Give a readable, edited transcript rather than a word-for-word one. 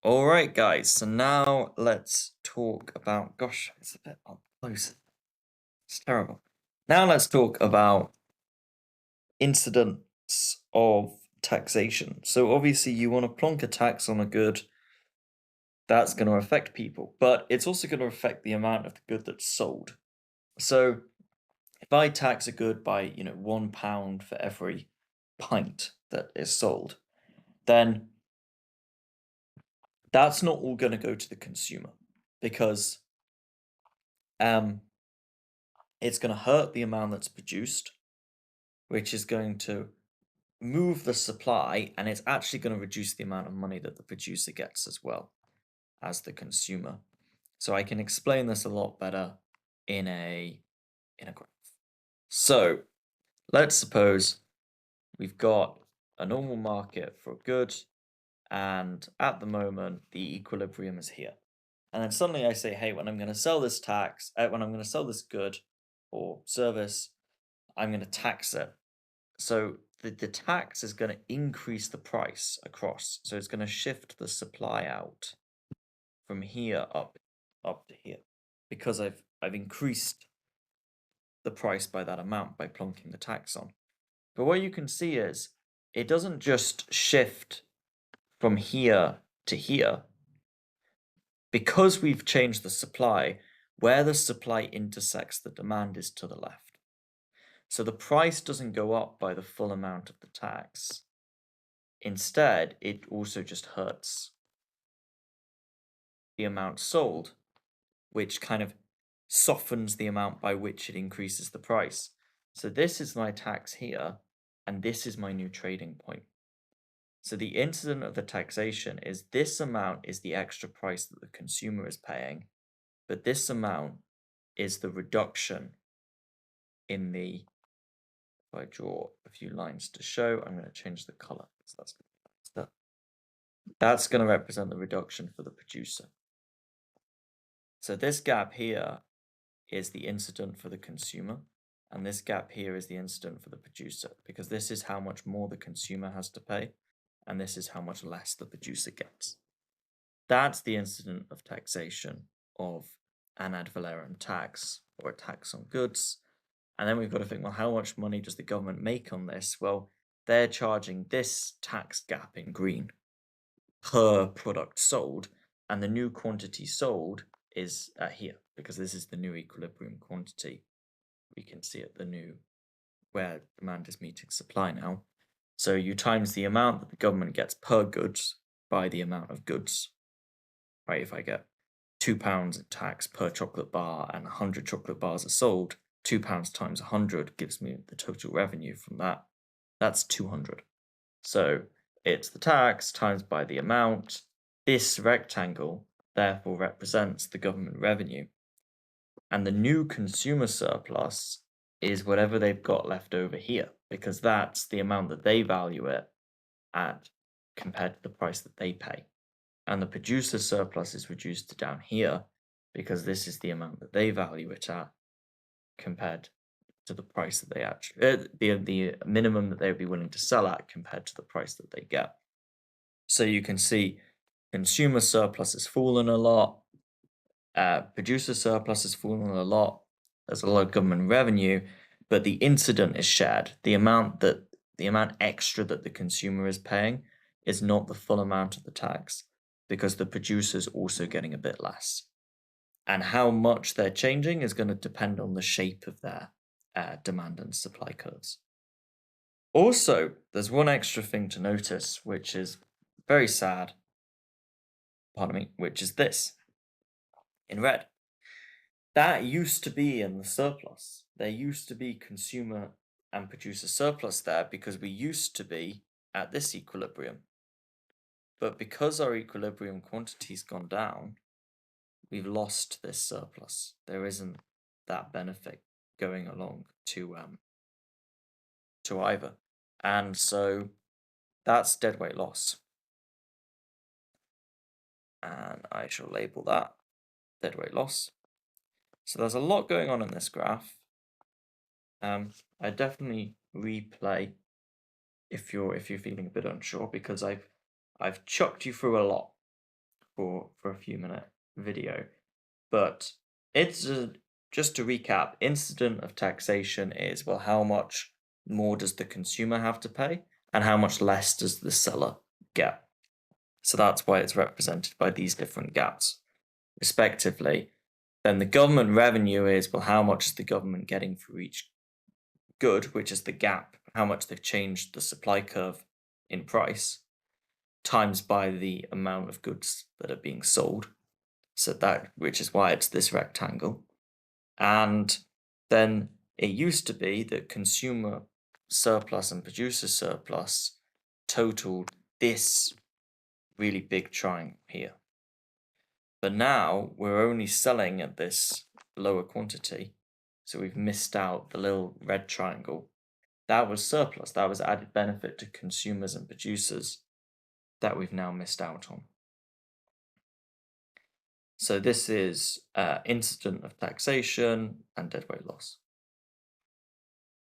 All right, guys. So now let's talk about. Gosh, it's a bit up close. It's terrible. Now let's talk about incidence of taxation. So obviously, you want to plonk a tax on a good. That's going to affect people, but it's also going to affect the amount of the good that's sold. So if I tax a good by £1 for every pint that is sold, then that's not all going to go to the consumer because it's going to hurt the amount that's produced, which is going to move the supply, and it's actually going to reduce the amount of money that the producer gets as well as the consumer. So I can explain this a lot better in a graph. So let's suppose we've got a normal market for a good, and at the moment the equilibrium is here. And then suddenly I say, hey, when I'm going to sell this good or service, I'm going to tax it. So the tax is going to increase the price across. So it's going to shift the supply out from here up to here because I've increased the price by that amount by plonking the tax on. But what you can see is it doesn't just shift from here to here. Because we've changed the supply, where the supply intersects the demand is to the left. So the price doesn't go up by the full amount of the tax. Instead, it also just hurts the amount sold, which kind of softens the amount by which it increases the price. So this is my tax here, and this is my new trading point. So the incidence of the taxation is this amount is the extra price that the consumer is paying, but this amount is the reduction in the, if I draw a few lines to show, I'm going to change the color. So that's going to represent the reduction for the producer. So this gap here is the incident for the consumer, and this gap here is the incident for the producer, because this is how much more the consumer has to pay, and this is how much less the producer gets. That's the incident of taxation of an ad valorem tax, or a tax on goods. And then we've got to think, well, how much money does the government make on this? Well, they're charging this tax gap in green per product sold, and the new quantity sold is here, because this is the new equilibrium quantity. We can see it, the new, where demand is meeting supply now. So you times the amount that the government gets per goods by the amount of goods, right? If I get £2 in tax per chocolate bar and 100 chocolate bars are sold, £2 times 100 gives me the total revenue from that. That's 200. So it's the tax times by the amount. This rectangle therefore represents the government revenue. And the new consumer surplus is whatever they've got left over here, because that's the amount that they value it at compared to the price that they pay. And the producer surplus is reduced to down here, because this is the amount that they value it at compared to the price that they actually, the minimum that they would be willing to sell at compared to the price that they get. So you can see consumer surplus has fallen a lot, producer surplus has fallen a lot. There's a lot of government revenue, but the incident is shared. The amount extra that the consumer is paying is not the full amount of the tax, because the producer is also getting a bit less. And how much they're changing is going to depend on the shape of their demand and supply curves. Also, there's one extra thing to notice, which is very sad, which is this, in red. That used to be in the surplus. There used to be consumer and producer surplus there because we used to be at this equilibrium. But because our equilibrium quantity's gone down, we've lost this surplus. There isn't that benefit going along to either. And so that's deadweight loss. And I shall label that deadweight loss. So there's a lot going on in this graph. I definitely replay if you're feeling a bit unsure, because I've chucked you through a lot. for a few minute video. But just to recap, incident of taxation is, well, how much more does the consumer have to pay and how much less does the seller get? So that's why it's represented by these different gaps, respectively. Then the government revenue is, well, how much is the government getting for each good, which is the gap, how much they've changed the supply curve in price, times by the amount of goods that are being sold. So that, which is why it's this rectangle. And then it used to be that consumer surplus and producer surplus totaled this really big triangle here. But now we're only selling at this lower quantity. So we've missed out the little red triangle. That was surplus. That was added benefit to consumers and producers that we've now missed out on. So this is incident of taxation and deadweight loss.